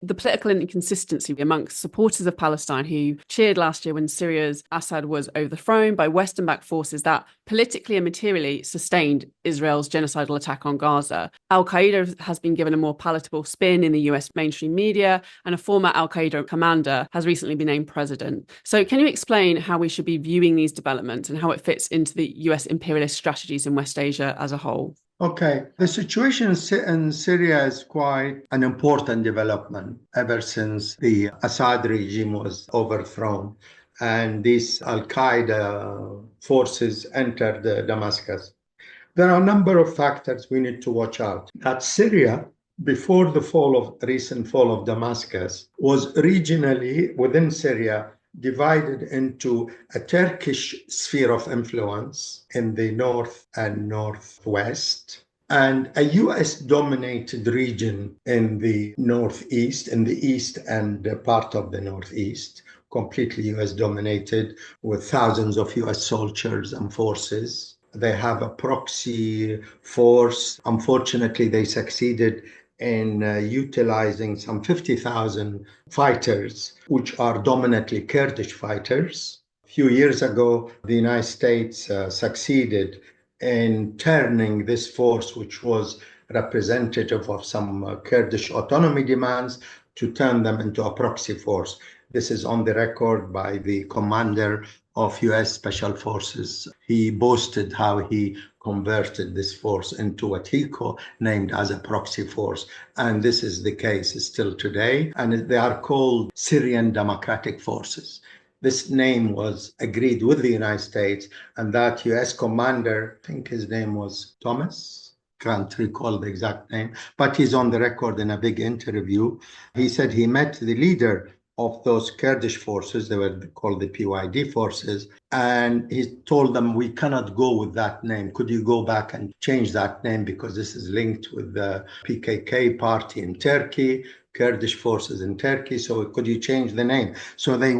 The political inconsistency amongst supporters of Palestine who cheered last year when Syria's Assad was overthrown by Western-backed forces that politically and materially sustained Israel's genocidal attack on Gaza. Al-Qaeda has been given a more palatable spin in the US mainstream media, and a former Al-Qaeda commander has recently been named president. So can you explain how we should be viewing these developments and how it fits into the US imperialist strategies in West Asia as a whole? Okay, the situation in Syria is quite an important development ever since the Assad regime was overthrown and these Al-Qaeda forces entered Damascus. There are a number of factors we need to watch out. That Syria, before the recent fall of Damascus, was regionally within Syria divided into a Turkish sphere of influence in the north and northwest, and a US-dominated region in the northeast, in the east and part of the northeast, completely US-dominated with thousands of US soldiers and forces. They have a proxy force. Unfortunately, they succeeded in utilizing some 50,000 fighters, which are dominantly Kurdish fighters. A few years ago, the United States succeeded in turning this force, which was representative of some Kurdish autonomy demands, to turn them into a proxy force. This is on the record by the commander of US Special Forces. He boasted how he converted this force into what he named as a proxy force. And this is the case still today. And they are called Syrian Democratic Forces. This name was agreed with the United States, and that US commander, I think his name was Thomas, can't recall the exact name, but he's on the record in a big interview. He said he met the leader of those Kurdish forces, they were called the PYD forces, and he told them, we cannot go with that name. Could you go back and change that name, because this is linked with the PKK party in Turkey, Kurdish forces in Turkey, so could you change the name? So they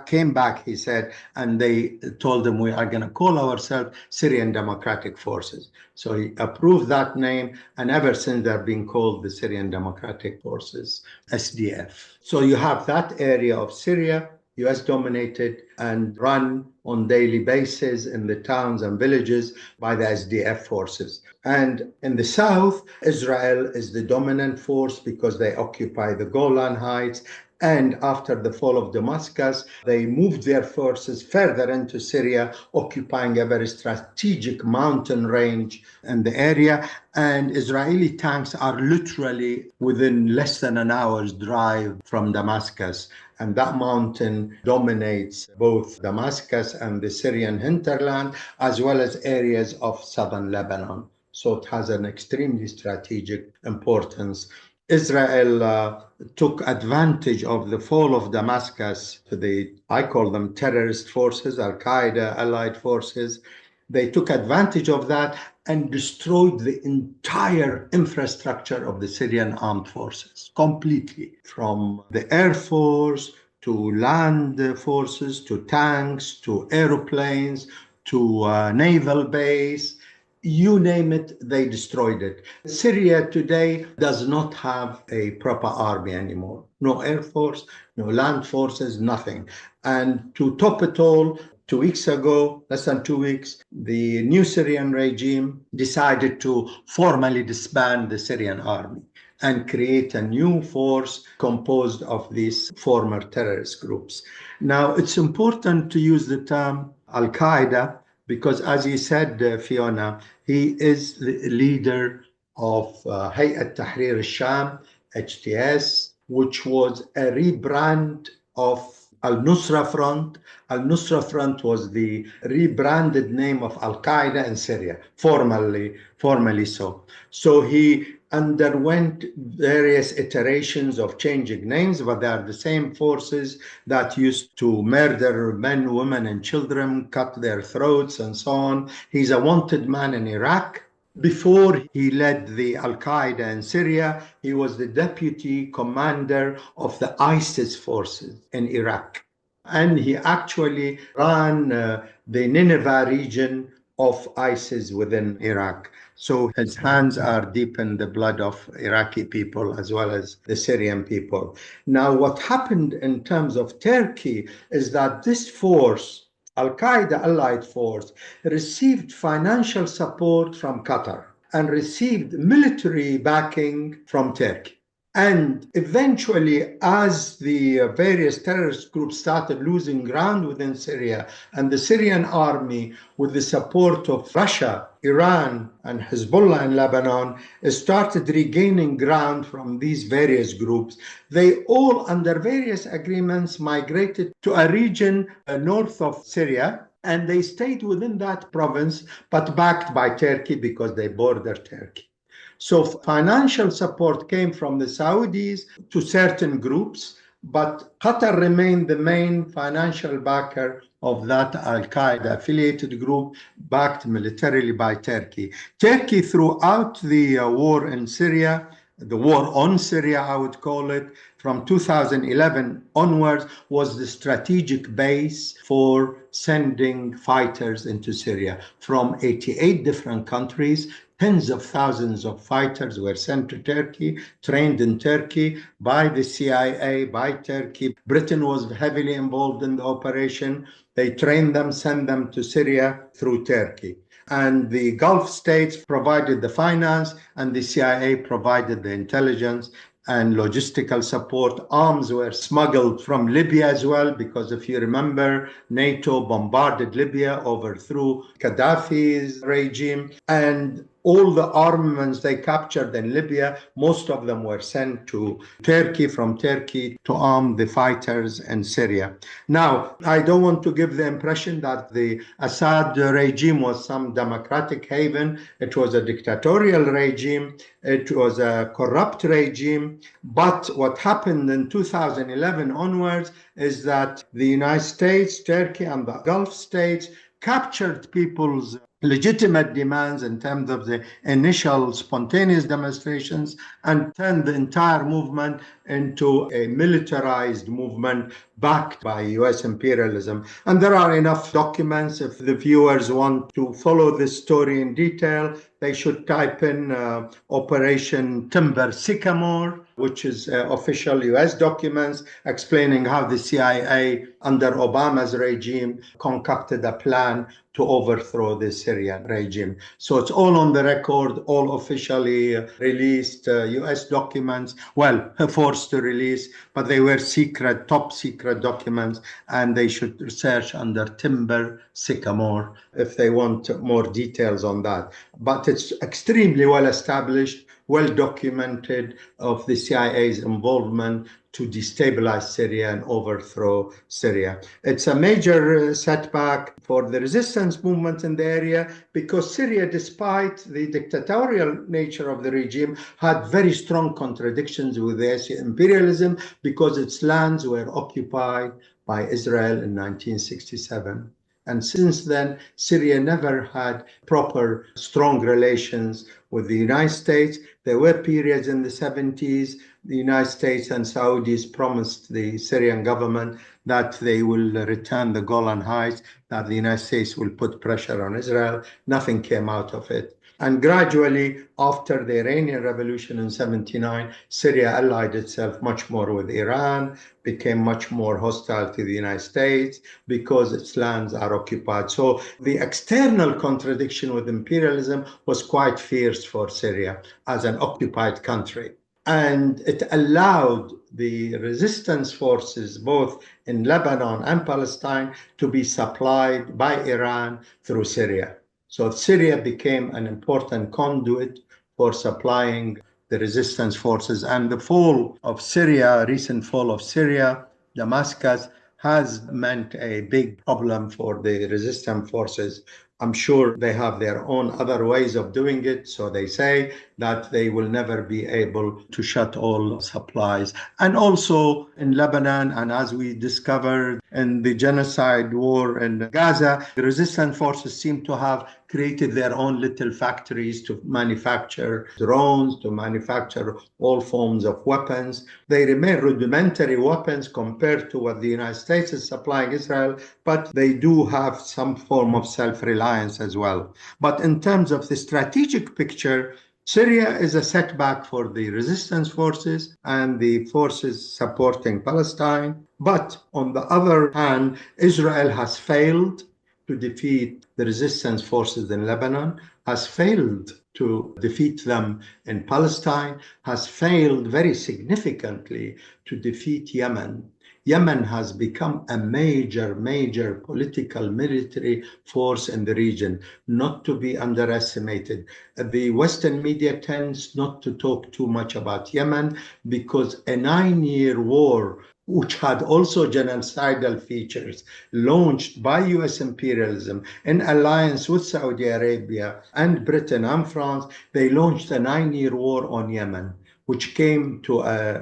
came back, he said, and they told him, we are going to call ourselves Syrian Democratic Forces. So he approved that name, and ever since they're being called the Syrian Democratic Forces, SDF. So you have that area of Syria, US dominated and run on daily basis in the towns and villages by the SDF forces. And in the south, Israel is the dominant force because they occupy the Golan Heights. And after the fall of Damascus, they moved their forces further into Syria, occupying a very strategic mountain range in the area. And Israeli tanks are literally within less than an hour's drive from Damascus. And that mountain dominates both Damascus and the Syrian hinterland, as well as areas of southern Lebanon. So it has an extremely strategic importance. Israel took advantage of the fall of Damascus to I call them terrorist forces, Al-Qaeda, allied forces. They took advantage of that and destroyed the entire infrastructure of the Syrian armed forces completely, from the air force to land forces to tanks to aeroplanes to naval base. You name it, they destroyed it. Syria today does not have a proper army anymore. No air force, no land forces, nothing. And to top it all, 2 weeks ago, less than 2 weeks, the new Syrian regime decided to formally disband the Syrian army and create a new force composed of these former terrorist groups. Now, it's important to use the term Al-Qaeda because, as you said, Fiona, he is the leader of Hayat Tahrir al-Sham, HTS, which was a rebrand of Al-Nusra Front. Al-Nusra Front was the rebranded name of Al-Qaeda in Syria, formally so. So he underwent various iterations of changing names, but they are the same forces that used to murder men, women, and children, cut their throats, and so on. He's a wanted man in Iraq. Before he led the Al-Qaeda in Syria, he was the deputy commander of the ISIS forces in Iraq. And he actually ran the Nineveh region of ISIS within Iraq. So his hands are deep in the blood of Iraqi people as well as the Syrian people. Now, what happened in terms of Turkey is that this force, Al-Qaeda allied force, received financial support from Qatar and received military backing from Turkey. And eventually, as the various terrorist groups started losing ground within Syria, and the Syrian army, with the support of Russia, Iran, and Hezbollah in Lebanon, started regaining ground from these various groups, they all, under various agreements, migrated to a region north of Syria. And they stayed within that province, but backed by Turkey because they border Turkey. So financial support came from the Saudis to certain groups, but Qatar remained the main financial backer of that Al-Qaeda affiliated group, backed militarily by Turkey. Turkey, throughout the war in Syria, the war on Syria, I would call it, from 2011 onwards, was the strategic base for sending fighters into Syria from 88 different countries. Tens of thousands of fighters were sent to Turkey, trained in Turkey by the CIA, by Turkey. Britain was heavily involved in the operation. They trained them, sent them to Syria through Turkey. And the Gulf states provided the finance, and the CIA provided the intelligence and logistical support. Arms were smuggled from Libya as well, because if you remember, NATO bombarded Libya, overthrew Gaddafi's regime, and all the armaments they captured in Libya, most of them were sent to Turkey, from Turkey to arm the fighters in Syria. Now, I don't want to give the impression that the Assad regime was some democratic haven. It was a dictatorial regime. It was a corrupt regime. But what happened in 2011 onwards is that the United States, Turkey, and the Gulf states captured people's legitimate demands in terms of the initial spontaneous demonstrations and turned the entire movement into a militarized movement backed by US imperialism. And there are enough documents. If the viewers want to follow this story in detail, they should type in Operation Timber Sycamore, which is official US documents explaining how the CIA under Obama's regime concocted a plan to overthrow the Syrian regime. So it's all on the record, all officially released US documents, well, forced to release, but they were secret, top secret documents, and they should research under Timber Sycamore if they want more details on that. But it's extremely well established, well documented, of the CIA's involvement to destabilize Syria and overthrow Syria. It's a major setback for the resistance movement in the area, because Syria, despite the dictatorial nature of the regime, had very strong contradictions with the imperialism, because its lands were occupied by Israel in 1967. And since then, Syria never had proper, strong relations with the United States. There were periods in the 70s, the United States and Saudis promised the Syrian government that they will return the Golan Heights, that the United States will put pressure on Israel. Nothing came out of it. And gradually, after the Iranian Revolution in 79, Syria allied itself much more with Iran, became much more hostile to the United States because its lands are occupied. So the external contradiction with imperialism was quite fierce for Syria as an occupied country. And it allowed the resistance forces, both in Lebanon and Palestine, to be supplied by Iran through Syria. So Syria became an important conduit for supplying the resistance forces. And the fall of Syria, recent fall of Syria, Damascus, has meant a big problem for the resistance forces. I'm sure they have their own other ways of doing it. So they say that they will never be able to shut all supplies. And also in Lebanon, and as we discovered in the genocide war in Gaza, the resistance forces seem to have created their own little factories to manufacture drones, to manufacture all forms of weapons. They remain rudimentary weapons compared to what the United States is supplying Israel, but they do have some form of self-reliance as well. But in terms of the strategic picture, Syria is a setback for the resistance forces and the forces supporting Palestine. But on the other hand, Israel has failed to defeat the resistance forces in Lebanon, has failed to defeat them in Palestine, has failed very significantly to defeat Yemen. Yemen has become a major political military force in the region, not to be underestimated. The Western media tends not to talk too much about Yemen because a 9-year war, which had also genocidal features, launched by US imperialism in alliance with Saudi Arabia and Britain and France, they launched a 9-year war on Yemen, which came to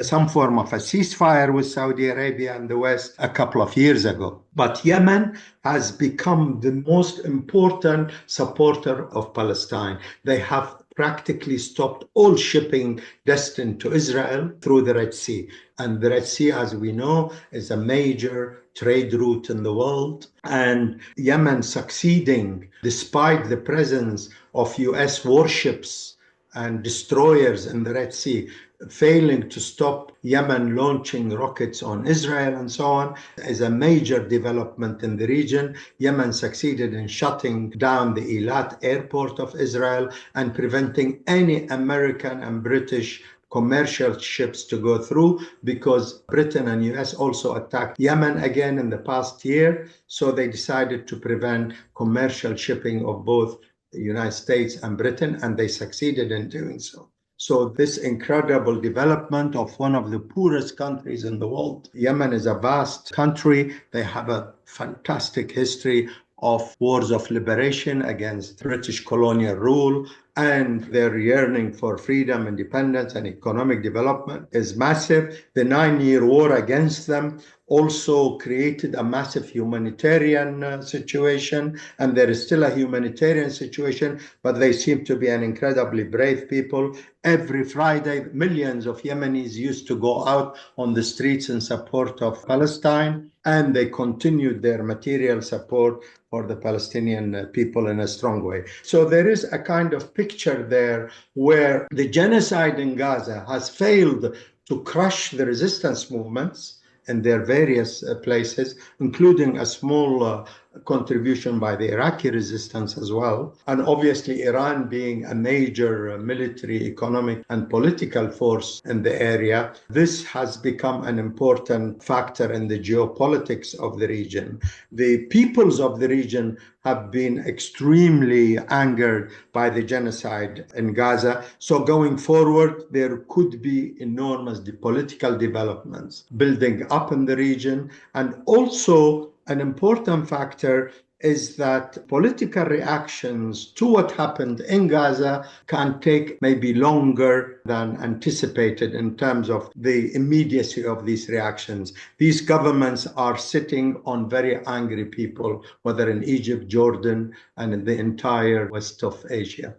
some form of a ceasefire with Saudi Arabia and the West a couple of years ago. But Yemen has become the most important supporter of Palestine. They have practically stopped all shipping destined to Israel through the Red Sea. And the Red Sea, as we know, is a major trade route in the world. And Yemen succeeding, despite the presence of US warships and destroyers in the Red Sea, failing to stop Yemen launching rockets on Israel and so on, is a major development in the region. Yemen succeeded in shutting down the Eilat airport of Israel and preventing any American and British commercial ships to go through, because Britain and US also attacked Yemen again in the past year. So they decided to prevent commercial shipping of both the United States and Britain, and they succeeded in doing so. So this incredible development of one of the poorest countries in the world. Yemen is a vast country. They have a fantastic history of wars of liberation against British colonial rule, and their yearning for freedom, independence, and economic development is massive. The 9-year war against them also created a massive humanitarian situation, and there is still a humanitarian situation, but they seem to be an incredibly brave people. Every Friday, millions of Yemenis used to go out on the streets in support of Palestine, and they continued their material support for the Palestinian people in a strong way. So there is a kind of picture there where the genocide in Gaza has failed to crush the resistance movements in their various places, including a small contribution by the Iraqi resistance as well. And obviously, Iran being a major military, economic, and political force in the area, this has become an important factor in the geopolitics of the region. The peoples of the region have been extremely angered by the genocide in Gaza. So going forward, there could be enormous political developments building up in the region. And also an important factor is that political reactions to what happened in Gaza can take maybe longer than anticipated in terms of the immediacy of these reactions. These governments are sitting on very angry people, whether in Egypt, Jordan, and in the entire west of Asia.